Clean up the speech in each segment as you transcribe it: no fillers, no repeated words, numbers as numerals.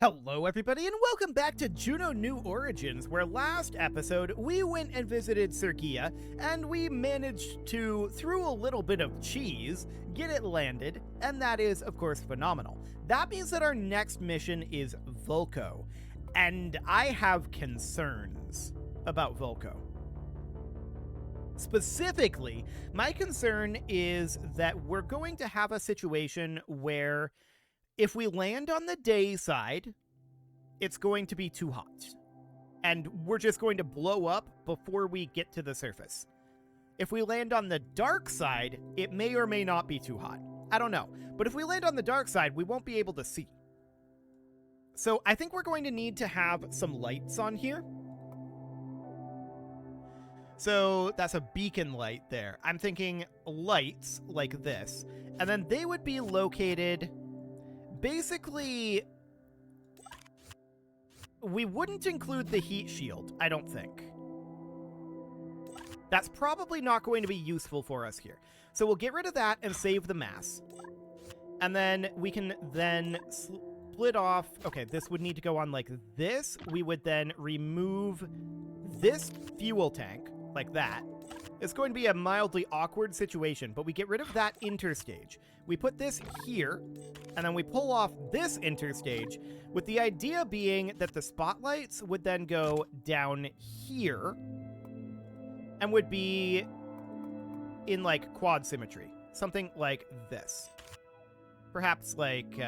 Hello everybody and welcome back to Juno New Origins, where last episode we went and visited Sergia and we managed to, through a little bit of cheese, get it landed, and that is of course phenomenal. That means that our next mission is Vulko, and I have concerns about Vulko. Specifically, my concern is that we're going to have a situation where if we land on the day side, it's going to be too hot. And we're just going to blow up before we get to the surface. If we land on the dark side, it may or may not be too hot. I don't know. But if we land on the dark side, we won't be able to see. So I think we're going to need to have some lights on here. So that's a beacon light there. I'm thinking lights like this. And then they would be located... Basically, we wouldn't include the heat shield, I don't think. That's probably not going to be useful for us here. So we'll get rid of that and save the mass. And then we can then split off... Okay, this would need to go on like this. We would then remove this fuel tank, like that. It's going to be a mildly awkward situation, but we get rid of that interstage. We put this here, and then we pull off this interstage, with the idea being that the spotlights would then go down here, and would be in, like, quad symmetry. Something like this. Perhaps, like,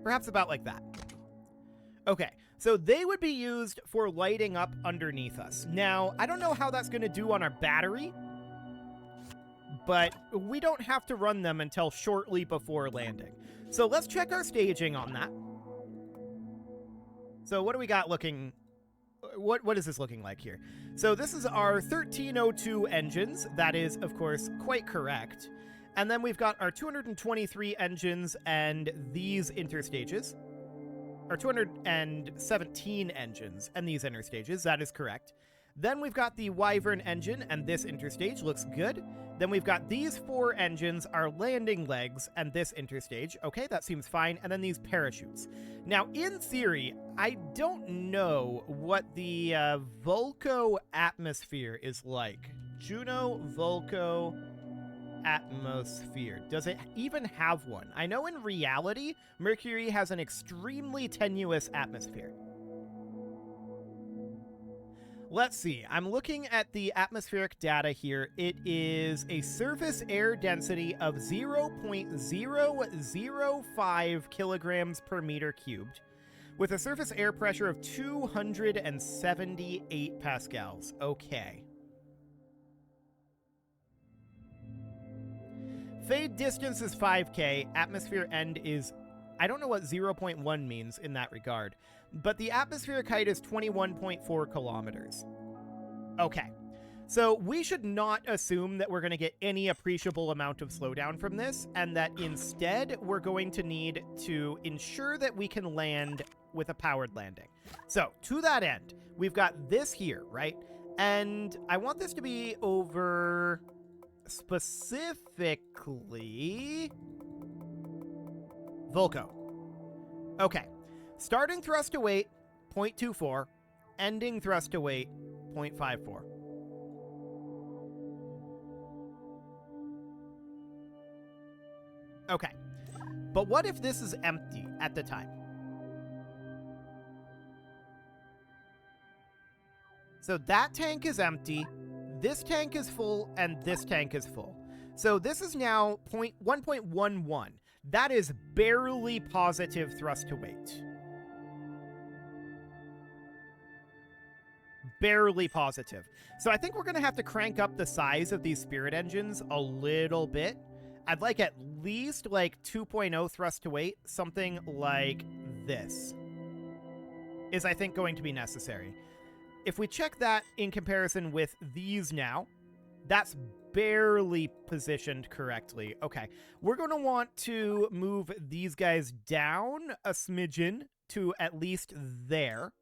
perhaps about like that. Okay, so they would be used for lighting up underneath us. Now, I don't know how that's going to do on our battery, but we don't have to run them until shortly before landing. So let's check our staging on that. So what do we got looking... What is this looking like here? So this is our 1302 engines. That is, of course, quite correct. And then we've got our 223 engines and these interstages. Or 217 engines and these interstages, that is correct. Then we've got the Wyvern engine, and this interstage looks good. Then we've got these 4 engines, our landing legs, and this interstage. Okay, that seems fine. And then these parachutes. Now, in theory, I don't know what the Vulko atmosphere is like. Juno, Vulko... atmosphere. Does it even have one? I know in reality, Mercury has an extremely tenuous atmosphere. Let's see. I'm looking at the atmospheric data here. It is a surface air density of 0.005 kilograms per meter cubed, with a surface air pressure of 278 pascals. Okay. Fade distance is 5K. Atmosphere end is... I don't know what 0.1 means in that regard. But the atmospheric height is 21.4 kilometers. Okay. So we should not assume that we're going to get any appreciable amount of slowdown from this, and that instead we're going to need to ensure that we can land with a powered landing. So, to that end, we've got this here, right? And I want this to be over... specifically Vulko. Okay. Starting thrust to weight 0.24, ending thrust to weight 0.54. Okay. But what if this is empty at the time? So that tank is empty. This tank is full, and this tank is full. So this is now 1.11. That is barely positive thrust to weight. Barely positive. So I think we're going to have to crank up the size of these Spirit engines a little bit. I'd like at least like 2.0 thrust to weight. Something like this is, I think, going to be necessary. If we check that in comparison with these now, that's barely positioned correctly. Okay, we're going to want to move these guys down a smidgen to at least there.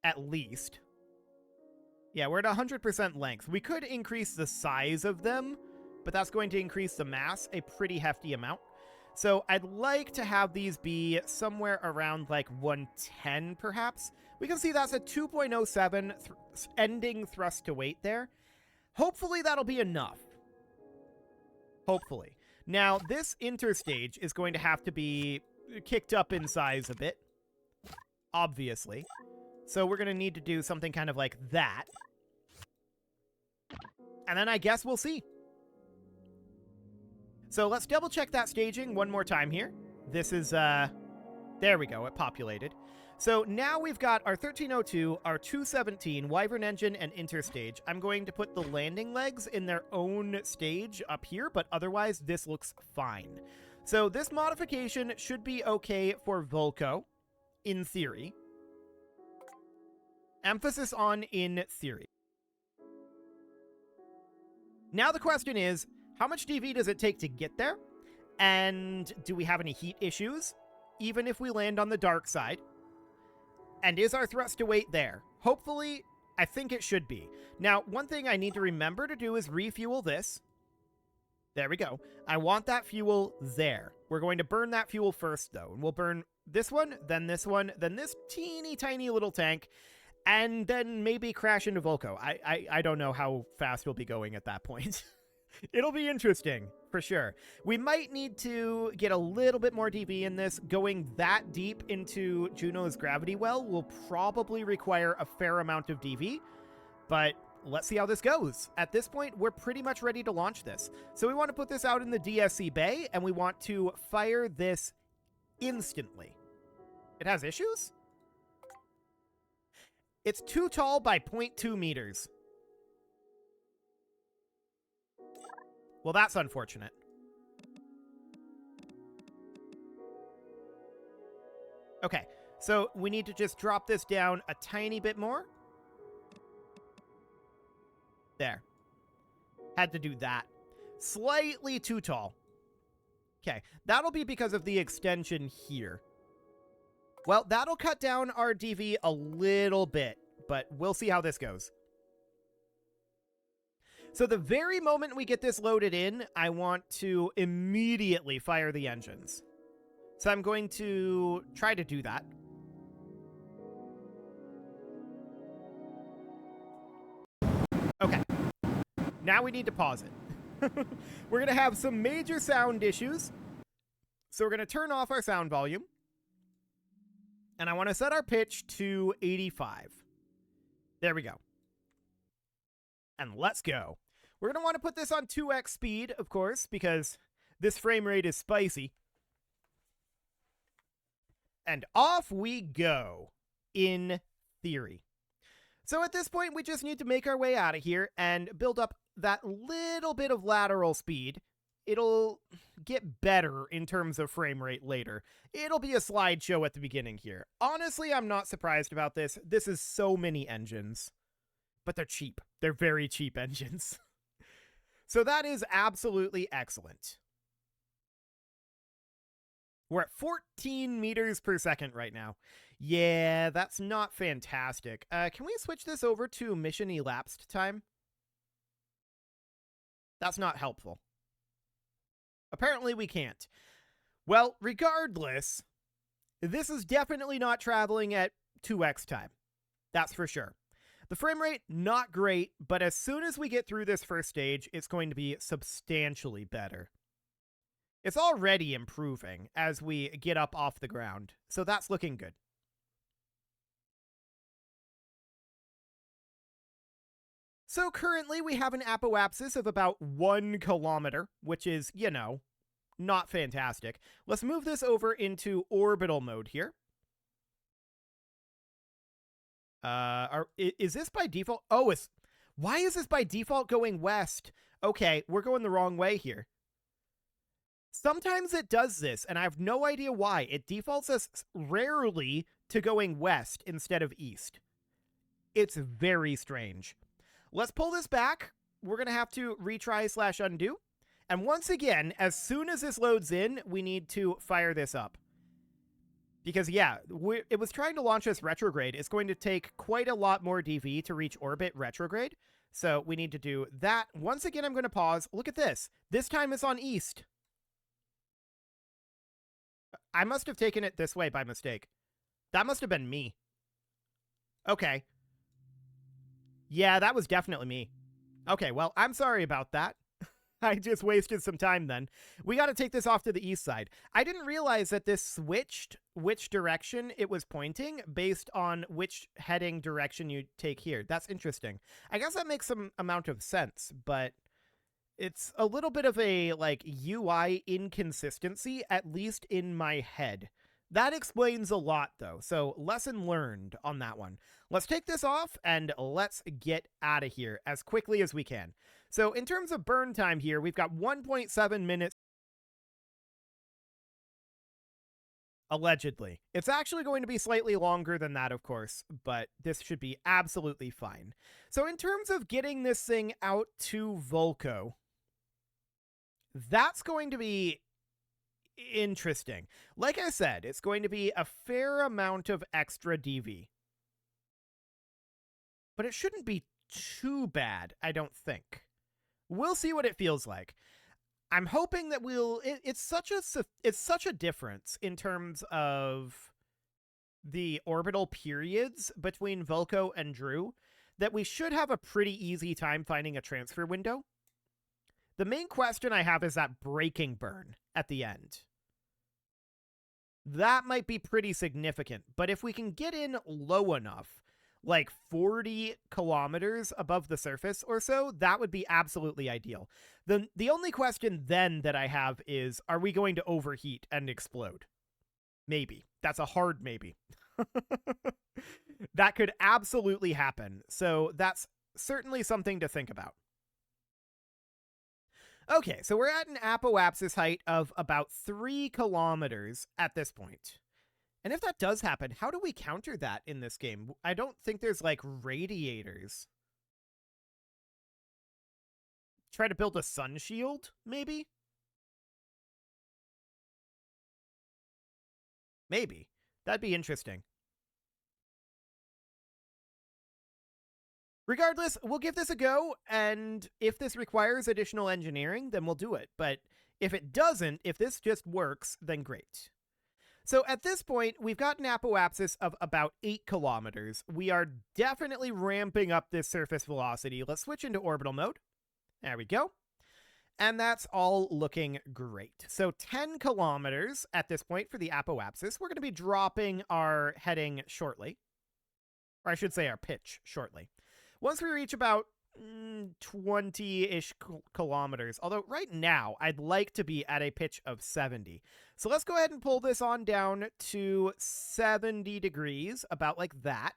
At least. Yeah, we're at 100% length. We could increase the size of them but that's going to increase the mass a pretty hefty amount. So I'd like to have these be somewhere around like 110 perhaps. We can see that's a 2.07 ending thrust to weight there. Hopefully that'll be enough. Hopefully. Now, this interstage is going to have to be kicked up in size a bit, obviously. So we're going to need to do something kind of like that. And then I guess we'll see. So let's double check that staging one more time here. This is, there we go, it populated. So now we've got our 1302, our 217, Wyvern engine, and interstage. I'm going to put the landing legs in their own stage up here, but otherwise this looks fine. So this modification should be okay for Volco, in theory. Emphasis on in theory. Now the question is, how much DV does it take to get there? And do we have any heat issues, even if we land on the dark side? And is our thrust to weight there? Hopefully, I think it should be. Now, one thing I need to remember to do is refuel this. There we go. I want that fuel there. We're going to burn that fuel first, though. And we'll burn this one, then this teeny tiny little tank, and then maybe crash into Volco. I don't know how fast we'll be going at that point. It'll be interesting, for sure. We might need to get a little bit more DV in this. Going that deep into Juno's gravity well will probably require a fair amount of DV, but let's see how this goes. At this point, we're pretty much ready to launch this. So we want to put this out in the DSC bay, and we want to fire this instantly. It has issues? It's too tall by 0.2 meters. Well, that's unfortunate. Okay, so we need to just drop this down a tiny bit more. There. Had to do that. Slightly too tall. Okay, that'll be because of the extension here. Well, that'll cut down our DV a little bit, but we'll see how this goes. So the very moment we get this loaded in, I want to immediately fire the engines. So I'm going to try to do that. Okay. Now we need to pause it. We're going to have some major sound issues. So we're going to turn off our sound volume. And I want to set our pitch to 85. There we go. And let's go. We're going to want to put this on 2x speed, of course, because this frame rate is spicy. And off we go, in theory. So at this point, we just need to make our way out of here and build up that little bit of lateral speed. It'll get better in terms of frame rate later. It'll be a slideshow at the beginning here. Honestly, I'm not surprised about this. This is so many engines. But they're cheap. They're very cheap engines. So that is absolutely excellent. We're at 14 meters per second right now. Yeah, that's not fantastic. Can we switch this over to mission elapsed time? That's not helpful. Apparently we can't. Well, regardless, this is definitely not traveling at 2x time. That's for sure. The frame rate, not great, but as soon as we get through this first stage, it's going to be substantially better. It's already improving as we get up off the ground, so that's looking good. So currently we have an apoapsis of about 1 kilometer, which is, you know, not fantastic. Let's move this over into orbital mode here. Is this by default? Oh, why is this by default going west? Okay, we're going the wrong way here. Sometimes it does this, and I have no idea why. It defaults us rarely to going west instead of east. It's very strange. Let's pull this back. We're going to have to retry / undo. And once again, as soon as this loads in, we need to fire this up. Because, yeah, it was trying to launch us retrograde. It's going to take quite a lot more DV to reach orbit retrograde. So we need to do that. Once again, I'm going to pause. Look at this. This time it's on east. I must have taken it this way by mistake. That must have been me. Okay. Yeah, that was definitely me. Okay, well, I'm sorry about that. I just wasted some time then. We got to take this off to the east side. I didn't realize that this switched which direction it was pointing based on which heading direction you take here. That's interesting. I guess that makes some amount of sense, but it's a little bit of a, like, UI inconsistency, at least in my head. That explains a lot, though, so lesson learned on that one. Let's take this off, and let's get out of here as quickly as we can. So in terms of burn time here, we've got 1.7 minutes. Allegedly. It's actually going to be slightly longer than that, of course, but this should be absolutely fine. So in terms of getting this thing out to Volco, that's going to be interesting. Like I said, it's going to be a fair amount of extra DV. But it shouldn't be too bad, I don't think. We'll see what it feels like. I'm hoping that it's such a difference in terms of the orbital periods between Volco and Drew that we should have a pretty easy time finding a transfer window. The main question I have is that braking burn at the end. That might be pretty significant, but if we can get in low enough, like 40 kilometers above the surface or so, that would be absolutely ideal. The only question then that I have is, are we going to overheat and explode? Maybe. That's a hard maybe. That could absolutely happen, so that's certainly something to think about. Okay, so we're at an apoapsis height of about 3 kilometers at this point. And if that does happen, how do we counter that in this game? I don't think there's, like, radiators. Try to build a sun shield, maybe? Maybe. That'd be interesting. Regardless, we'll give this a go, and if this requires additional engineering, then we'll do it. But if it doesn't, if this just works, then great. So at this point, we've got an apoapsis of about 8 kilometers. We are definitely ramping up this surface velocity. Let's switch into orbital mode. There we go. And that's all looking great. So 10 kilometers at this point for the apoapsis. We're going to be dropping our heading shortly. Or I should say our pitch shortly. Once we reach about 20-ish kilometers, although right now I'd like to be at a pitch of 70. So let's go ahead and pull this on down to 70 degrees, about like that.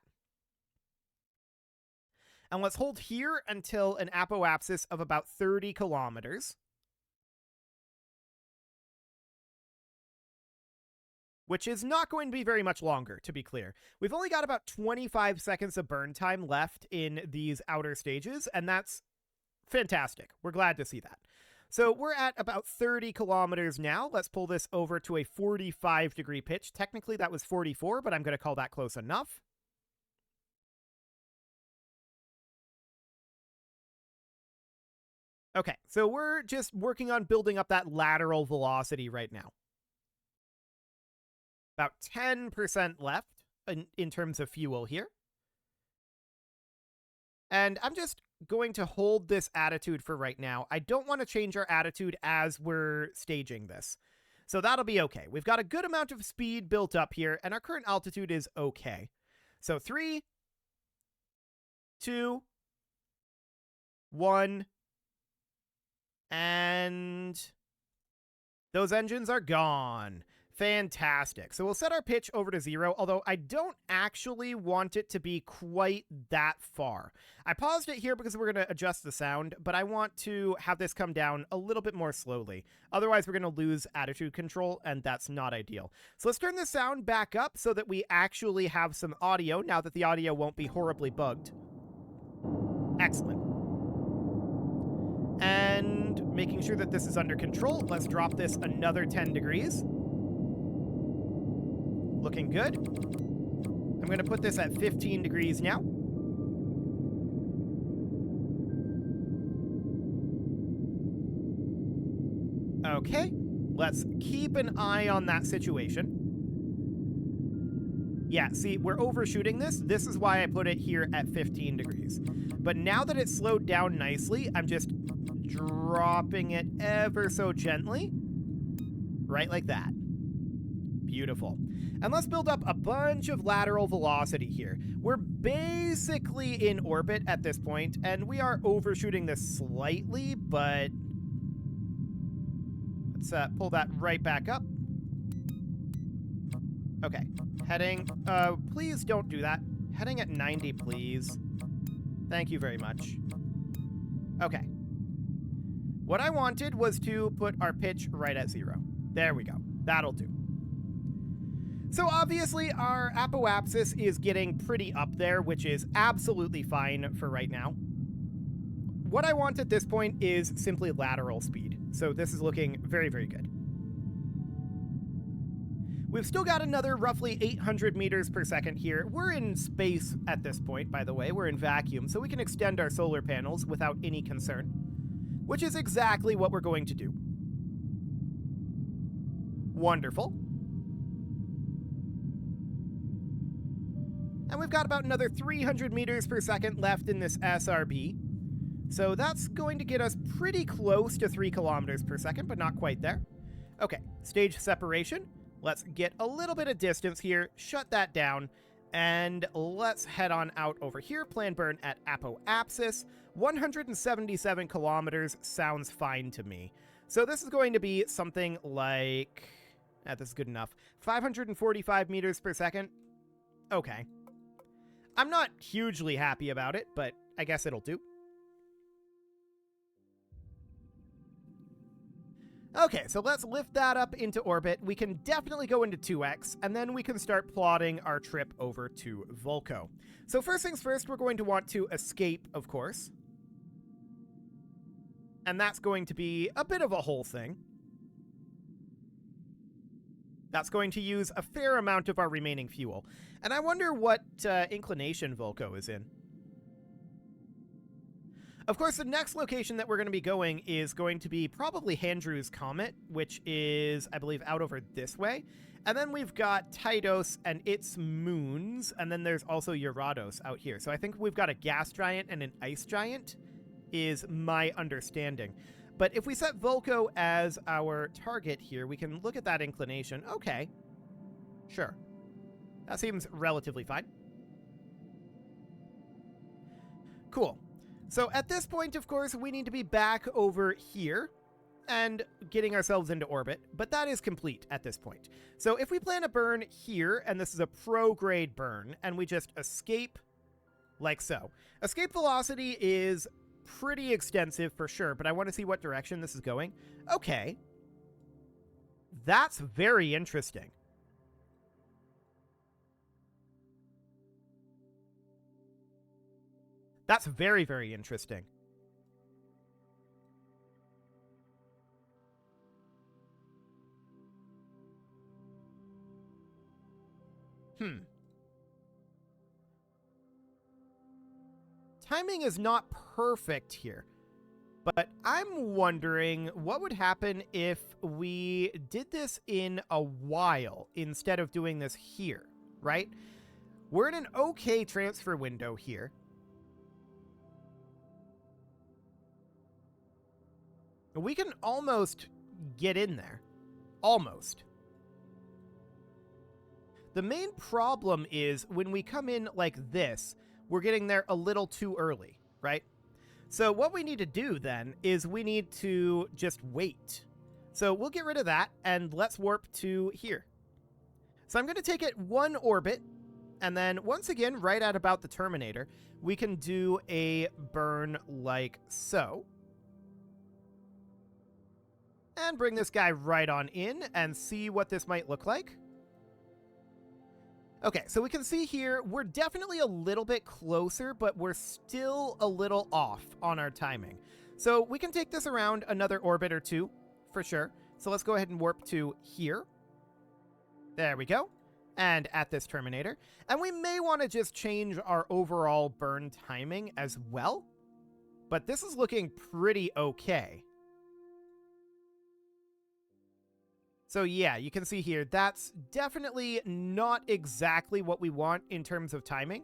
And let's hold here until an apoapsis of about 30 kilometers. Which is not going to be very much longer, to be clear. We've only got about 25 seconds of burn time left in these outer stages, and that's fantastic. We're glad to see that. So we're at about 30 kilometers now. Let's pull this over to a 45-degree pitch. Technically, that was 44, but I'm going to call that close enough. Okay, so we're just working on building up that lateral velocity right now. About 10% left in terms of fuel here. And I'm just going to hold this attitude for right now. I don't want to change our attitude as we're staging this. So that'll be okay. We've got a good amount of speed built up here, and our current altitude is okay. So 3, 2, 1, and those engines are gone. Fantastic. So we'll set our pitch over to 0, although I don't actually want it to be quite that far. I paused it here because we're going to adjust the sound, but I want to have this come down a little bit more slowly. Otherwise, we're going to lose attitude control, and that's not ideal. So let's turn the sound back up so that we actually have some audio, now that the audio won't be horribly bugged. Excellent. And making sure that this is under control, let's drop this another 10 degrees. Looking good. I'm going to put this at 15 degrees now. Okay, let's keep an eye on that situation. Yeah, see, we're overshooting this. This is why I put it here at 15 degrees. But now that it's slowed down nicely, I'm just dropping it ever so gently. Right like that. Beautiful. And let's build up a bunch of lateral velocity here. We're basically in orbit at this point, and we are overshooting this slightly, but let's pull that right back up. Okay, heading, please don't do that. Heading at 90, please. Thank you very much. Okay. What I wanted was to put our pitch right at 0. There we go. That'll do. So obviously our apoapsis is getting pretty up there, which is absolutely fine for right now. What I want at this point is simply lateral speed. So this is looking very, very good. We've still got another roughly 800 meters per second here. We're in space at this point, by the way. We're in vacuum, so we can extend our solar panels without any concern, which is exactly what we're going to do. Wonderful. And we've got about another 300 meters per second left in this SRB. So that's going to get us pretty close to 3 kilometers per second, but not quite there. Okay, stage separation. Let's get a little bit of distance here, shut that down, and let's head on out over here. Plan burn at apoapsis. 177 kilometers sounds fine to me. So this is going to be something like... this is good enough. 545 meters per second. Okay. I'm not hugely happy about it, but I guess it'll do. Okay, so let's lift that up into orbit. We can definitely go into 2x, and then we can start plotting our trip over to Vulco. So first things first, we're going to want to escape, of course. And that's going to be a bit of a whole thing. That's going to use a fair amount of our remaining fuel. And I wonder what inclination Vulco is in. Of course, the next location that we're going to be going is going to be probably Handrew's Comet, which is, I believe, out over this way. And then we've got Tydos and its moons, and then there's also Urados out here. So I think we've got a gas giant and an ice giant, is my understanding. But if we set Vulco as our target here, we can look at that inclination. Okay, sure. That seems relatively fine. Cool. So at this point, of course, we need to be back over here and getting ourselves into orbit, but that is complete at this point. So if we plan a burn here, and this is a pro-grade burn, and we just escape like so. Escape velocity is pretty extensive for sure, but I want to see what direction this is going. Okay. That's very interesting. That's very, very interesting. Timing is not perfect here, but I'm wondering what would happen if we did this in a while instead of doing this here, right? We're in an okay transfer window here. We can almost get in there. Almost. The main problem is when we come in like this, we're getting there a little too early, right? So what we need to do then is we need to just wait. So we'll get rid of that and let's warp to here. So I'm going to take it one orbit, and then once again, right at about the Terminator, we can do a burn like so. And bring this guy right on in and see what this might look like. Okay, so we can see here, we're definitely a little bit closer, but we're still a little off on our timing. So we can take this around another orbit or two, for sure. So let's go ahead and warp to here. There we go. And at this Terminator. And we may want to just change our overall burn timing as well. But this is looking pretty okay. So yeah, you can see here, that's definitely not exactly what we want in terms of timing.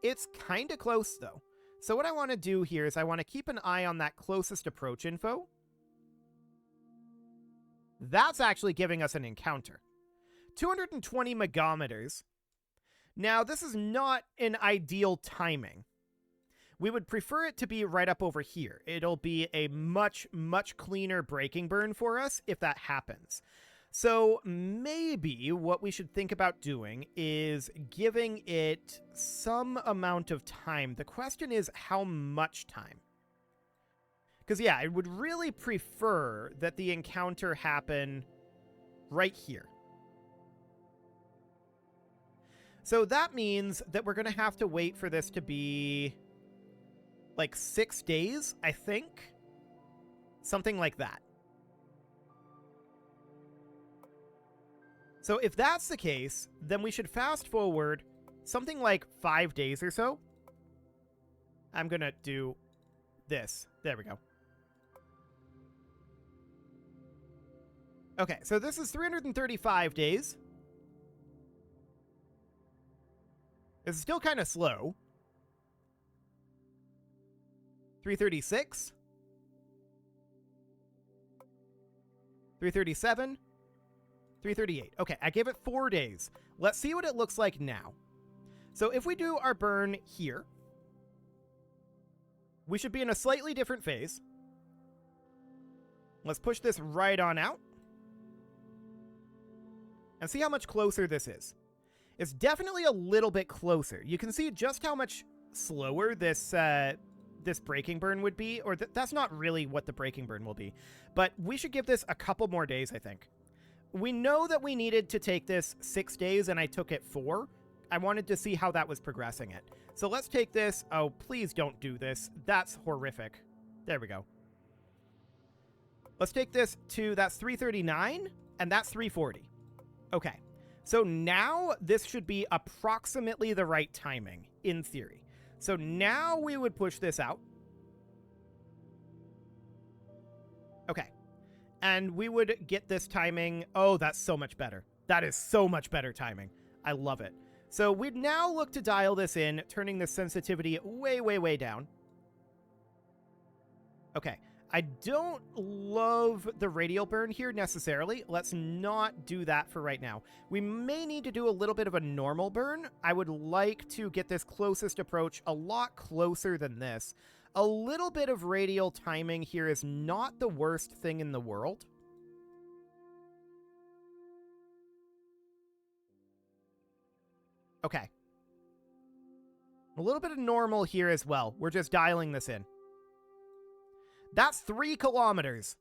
It's kind of close though. So what I want to do here is I want to keep an eye on that closest approach info. That's actually giving us an encounter. 220 megometers. Now, this is not an ideal timing. We would prefer it to be right up over here. It'll be a much, much cleaner braking burn for us if that happens. So maybe what we should think about doing is giving it some amount of time. The question is how much time? Because yeah, I would really prefer that the encounter happen right here. So that means that we're going to have to wait for this to be like 6 days, I think. Something like that. So if that's the case, then we should fast forward something like 5 days or so. I'm going to do this. There we go. Okay, so this is 335 days. It's still kind of slow. 336. 337. 338. Okay, I gave it 4 days. Let's see what it looks like now. So if we do our burn here, we should be in a slightly different phase. Let's push this right on out. And see how much closer this is. It's definitely a little bit closer. You can see just how much slower this this braking burn would be. Or that's not really what the braking burn will be. But we should give this a couple more days, I think. We know that we needed to take this 6 days, and I took it 4. I wanted to see how that was progressing it. So let's take this. Oh, please don't do this. That's horrific. There we go. Let's take this to, that's 339, and that's 340. Okay. So now this should be approximately the right timing, in theory. So now we would push this out. Okay. And we would get this timing. Oh, that's so much better. That is so much better timing. I love it. So we'd now look to dial this in, turning the sensitivity way, way, way down. Okay. I don't love the radial burn here necessarily. Let's not do that for right now. We may need to do a little bit of a normal burn. I would like to get this closest approach a lot closer than this. A little bit of radial timing here is not the worst thing in the world. Okay. A little bit of normal here as well. We're just dialing this in. That's 3 kilometers.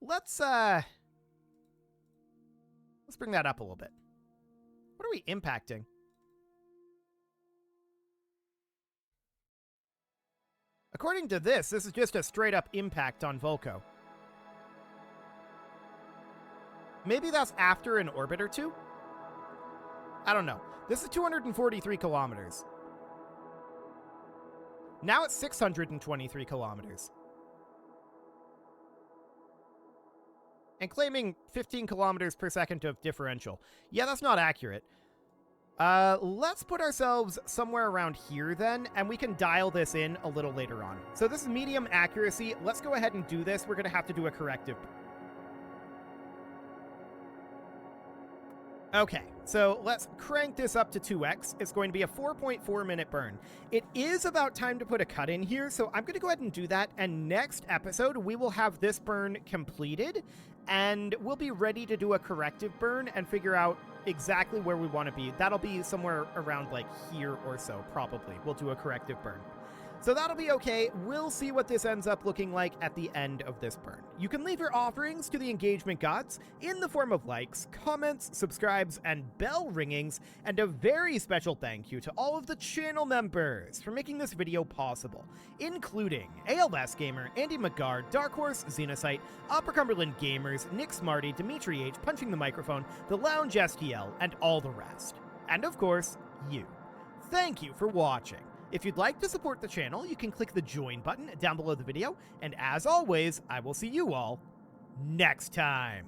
Let's bring that up a little bit. What are we impacting? According to this is just a straight up impact on Volco. Maybe that's after an orbit or two? I don't know. This is 243 kilometers. Now it's 623 kilometers. And claiming 15 kilometers per second of differential. Yeah, that's not accurate. Let's put ourselves somewhere around here then, and we can dial this in a little later on. So this is medium accuracy. Let's go ahead and do this. We're going to have to do a corrective. Okay, so let's crank this up to 2x. It's going to be a 4.4 minute burn. It is about time to put a cut in here, so I'm going to go ahead and do that, and next episode we will have this burn completed, and we'll be ready to do a corrective burn and figure out exactly where we want to be. That'll be somewhere around like here or so, probably. We'll do a corrective burn. So that'll be okay. We'll see what this ends up looking like at the end of this burn. You can leave your offerings to the engagement gods in the form of likes, comments, subscribes, and bell ringings, and a very special thank you to all of the channel members for making this video possible, including ALS Gamer, Andy McGard, Dark Horse, Xenocyte, Upper Cumberland Gamers, Nick Smarty, Dimitri H, Punching the Microphone, The Lounge STL, and all the rest. And of course, you. Thank you for watching. If you'd like to support the channel, you can click the join button down below the video, and as always, I will see you all next time.